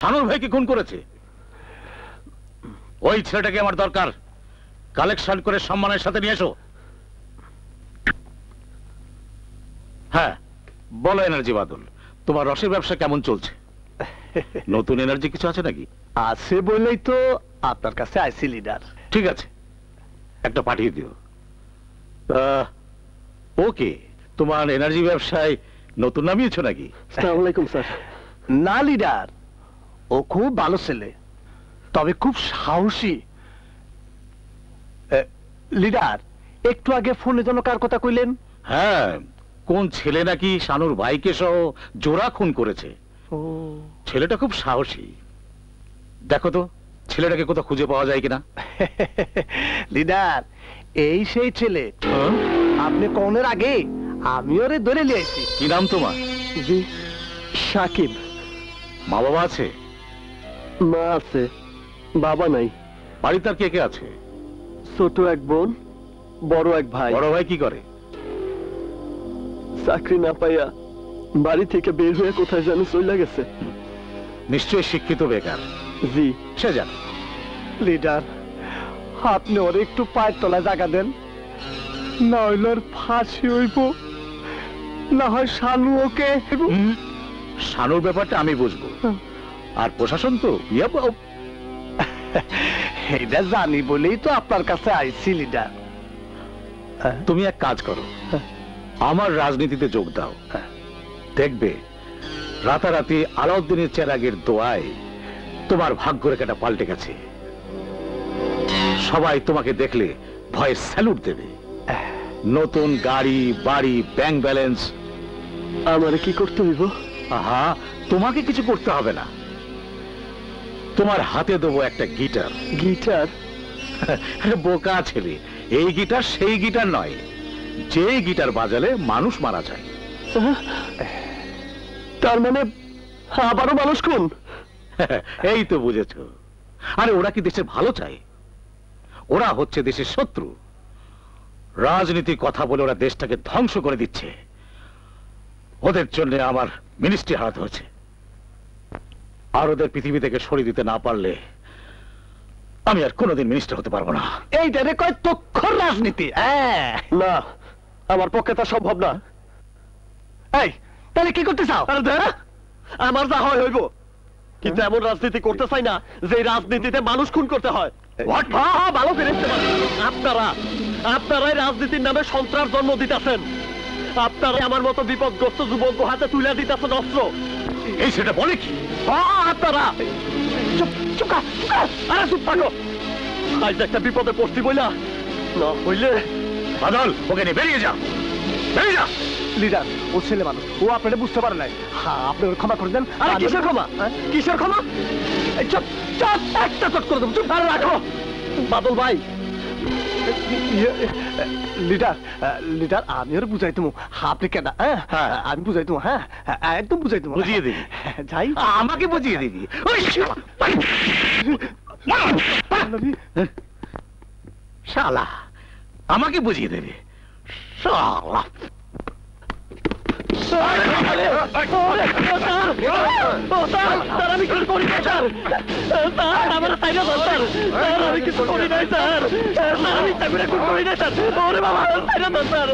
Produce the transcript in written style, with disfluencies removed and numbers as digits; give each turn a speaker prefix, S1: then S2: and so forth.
S1: শানুর ভাইকে খুন করেছে। ওই ছেলেটাকে আমার দরকার, কালেকশন করে সম্মানের সাথে নিয়ে এসো। হ্যাঁ বলো এনার্জি বাদল, তোমার রসের ব্যবসা কেমন চলছে? নতুন এনার্জি কিছু আছে নাকি?
S2: আছে বলেই তো আপনার কাছে আইছি লিডার।
S1: ঠিক আছে, একটা পাঠিয়ে দিও। ওকে, তোমার এনার্জি ব্যবসায় নতুন নামিয়েছো নাকি?
S2: আসসালামু আলাইকুম স্যার। না লিডার, ও খুব ভালো ছেলে, তবে খুব সাহসী। লিডার, একটু আগে ফোনে যেন কার কথা কইলেন?
S1: হ্যাঁ, কোন ছেলে নাকি শানুর ভাইকে সহ জোড়া খুন করেছে। ছেলেটা খুব সাহসী। দেখো তো ছেলেটাকে কোথাও খুঁজে পাওয়া যায় কিনা।
S2: লিডার, এই সেই ছেলে। আপনি কনের আগে আমি ওরে ধরে নিয়ে আসছি।
S1: কি নাম তোমার?
S2: জি, সাকিব।
S1: মা বাবা আছে?
S2: মা আছে, বাবা নাই।
S1: বাড়িতে আর কে কে আছে?
S2: ছোট এক বোন, বড় এক ভাই।
S1: বড় ভাই কি করে?
S2: চাকরি না পাইয়া বাড়ি থেকে বের হয়ে কোথায় যেন চলে গেছে।
S1: নিশ্চয়ই শিক্ষিত বেকার।
S2: জি।
S1: সে জান
S2: লিডার, আপনি ওর একটু পায়ের তলায় জায়গা দেন, না হইলে ওর ফাঁসি হইব, না হয় শানু ওকে।
S1: শানুর ব্যাপারটা আমি বুঝবো, আর প্রশাসন তো
S2: এটা জানি বলেই তো আপনার কাছে আইছি লিডার।
S1: তুমি এক কাজ করো, আমার রাজনীতিতে যোগ দাও। দেখবে রাতারাতি আলাউদ্দিনের চেরাগের দোয়ায় তোমার ভাগ্যরেখাটা পাল্টে গেছে। সবাই তোমাকে দেখলে ভয়ে স্যালুট দেবে। নতুন গাড়ি, বাড়ি, ব্যাংক ব্যালেন্স।
S2: আমারে কি করতে হইব?
S1: আহা, তোমাকে কিছু করতে হবে না, তোমার হাতে দেবো একটা গিটার।
S2: গিটার?
S1: বোকা ছেলে, এই গিটার সেই গিটার নয় যে গিটার বাজালে মানুষ মারা যায়।
S2: তার মানে আবারও মানুষ খুন?
S1: এই তো বুঝেছো। আরে ওরা কি দেশের ভালো চায়? ওরা হচ্ছে দেশের শত্রু। রাজনীতির কথা বলে ওরা দেশটাকে ধ্বংস করে দিচ্ছে। ওদের জন্য আমার মিনিস্ট্রি হারাতে হয়েছে। আর ওদের পৃথিবী থেকে সরিয়ে দিতে না পারলে আমি আর কোনোদিন মিনিস্টার হতে পারবো না।
S2: এইটারে কয় তক্ষর রাজনীতি। না, আমার পক্ষে তা সম্ভব না। এই তাহলে কি করতে চাও? আমার যা হয় হইব, কিন্তু এমন রাজনীতি করতে চাই না যে রাজনীতিতে মানুষ খুন করতে হয়। ভালো ফেরেছে আপনারাই রাজনীতির নামে সন্ত্রাস জন্ম দিতেছেন। আপনারা আমার মতো বিপদগ্রস্ত যুবক হাতে তুলে দিতেছেন অস্ত্র।
S1: এই সেটা বলে কি?
S2: আপনারা চুপ থাকো। আজ একটা বিপদে পড়ছি বইলা, না হইলে
S1: বাদল ওকে নিয়ে বেরিয়ে যা, বেরিয়ে যা।
S2: লিডার, ও ছেলে মানুষ, ও আপনারা বুঝতে পারে নাই। হ্যাঁ, আপনি ওর ক্ষমা করে দেন। আরে কিসের ক্ষমা? কিসের ক্ষমা? চুপ চুপ, একটা চট করে দেবো। চুপ আর রাখো। বাদল ভাই, লিডার আমি ওর বুঝাই তুমি, আপনি কেন? আমি বুঝাই তুমি। হ্যাঁ, একদম বুঝাই তুমি।
S1: বুঝিয়ে দিবি?
S2: যাই,
S1: আমাকে বুঝিয়ে দিবি? শালা আমাকে বুঝিয়ে দেবে, শালা।
S2: আমি কিছু করি নাই স্যার, আমার তাই না স্যার, আমি কিছু করি নাই স্যার, আমি চাকরিটা করি নাই স্যার। ওরে বাবা, তাই না স্যার।